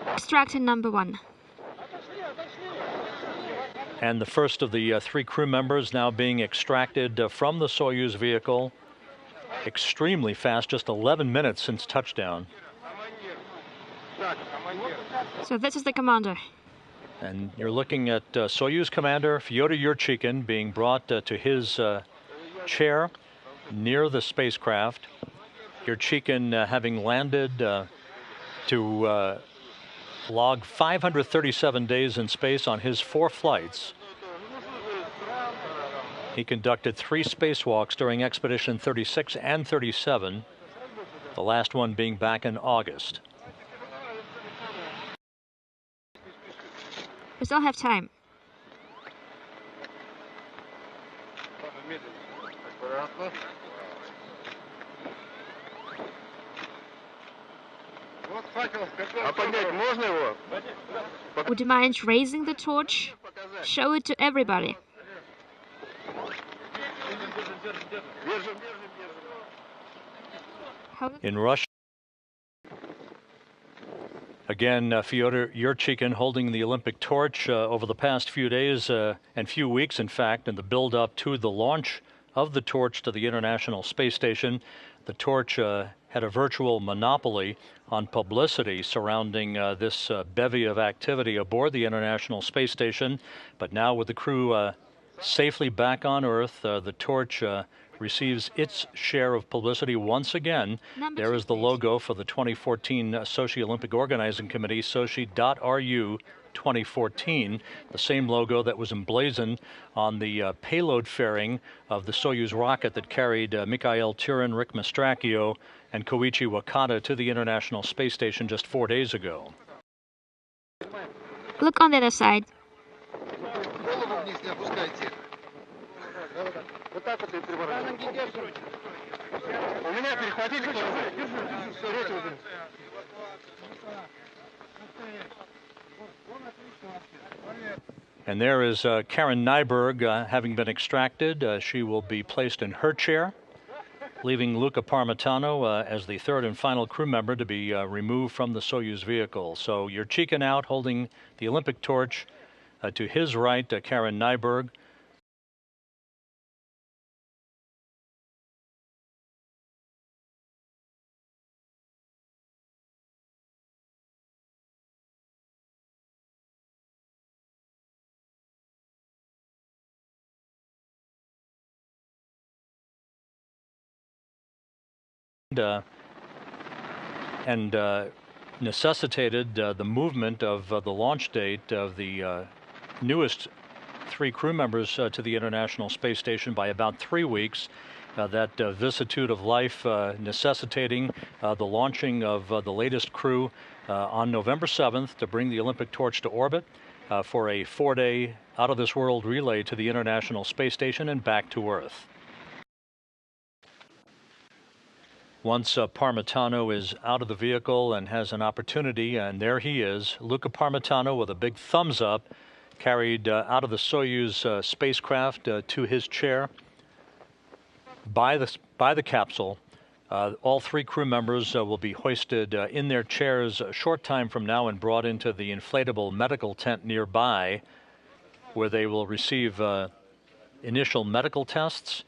Extractor number 1. And the first of the 3 crew members now being extracted from the Soyuz vehicle. Extremely fast, just 11 minutes since touchdown. So this is the commander. And you're looking at Soyuz Commander Fyodor Yurchikhin being brought to his chair near the spacecraft. Yurchikhin having landed to log 537 days in space on his 4 flights. He conducted 3 spacewalks during Expedition 36 and 37, the last one being back in August. We still have time. Would you mind raising the torch? Show it to everybody. In Russia, again, Fyodor Yurchikhin holding the Olympic torch over the past few days and few weeks, in fact, in the build-up to the launch of the torch to the International Space Station. The torch had a virtual monopoly on publicity surrounding this bevy of activity aboard the International Space Station. But now with the crew safely back on Earth, the torch receives its share of publicity once again. There is the logo for the 2014 Sochi Olympic Organizing Committee, Sochi.ru 2014, the same logo that was emblazoned on the payload fairing of the Soyuz rocket that carried Mikhail Tyurin, Rick Mastracchio, and Koichi Wakata to the International Space Station just 4 days ago. Look on the other side. And there is Karen Nyberg having been extracted. She will be placed in her chair, leaving Luca Parmitano as the 3rd and final crew member to be removed from the Soyuz vehicle. So Yurchikhin out holding the Olympic torch. To his right, Karen Nyberg. And necessitated the movement of the launch date of the newest 3 crew members to the International Space Station by about 3 weeks. That vicissitude of life necessitating the launching of the latest crew on November 7th to bring the Olympic torch to orbit for a 4-day out-of-this-world relay to the International Space Station and back to Earth. Once Parmitano is out of the vehicle and has an opportunity, and there he is, Luca Parmitano with a big thumbs up, carried out of the Soyuz spacecraft to his chair by the capsule. All 3 crew members will be hoisted in their chairs a short time from now and brought into the inflatable medical tent nearby, where they will receive initial medical tests.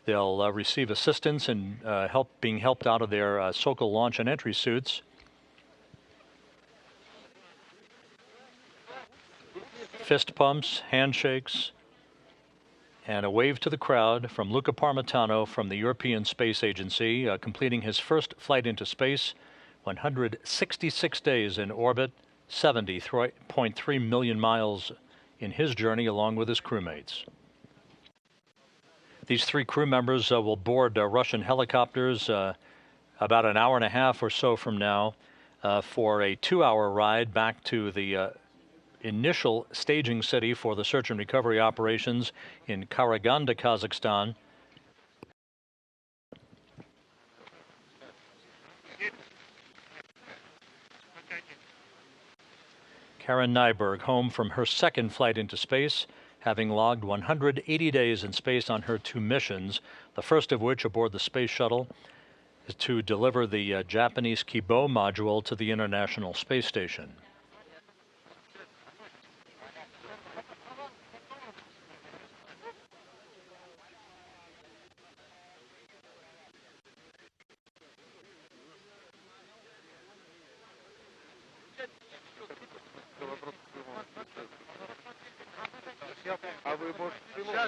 They'll receive assistance and being helped out of their Sokol launch and entry suits. Fist pumps, handshakes, and a wave to the crowd from Luca Parmitano from the European Space Agency, completing his first flight into space, 166 days in orbit, 70.3 million miles in his journey along with his crewmates. These 3 crew members will board Russian helicopters about an hour and a half or so from now for a 2-hour ride back to the initial staging city for the search and recovery operations in Karaganda, Kazakhstan. Karen Nyberg, home from her 2nd flight into space, having logged 180 days in space on her 2 missions, the first of which aboard the space shuttle to deliver the Japanese Kibo module to the International Space Station.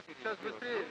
Сейчас быстрее.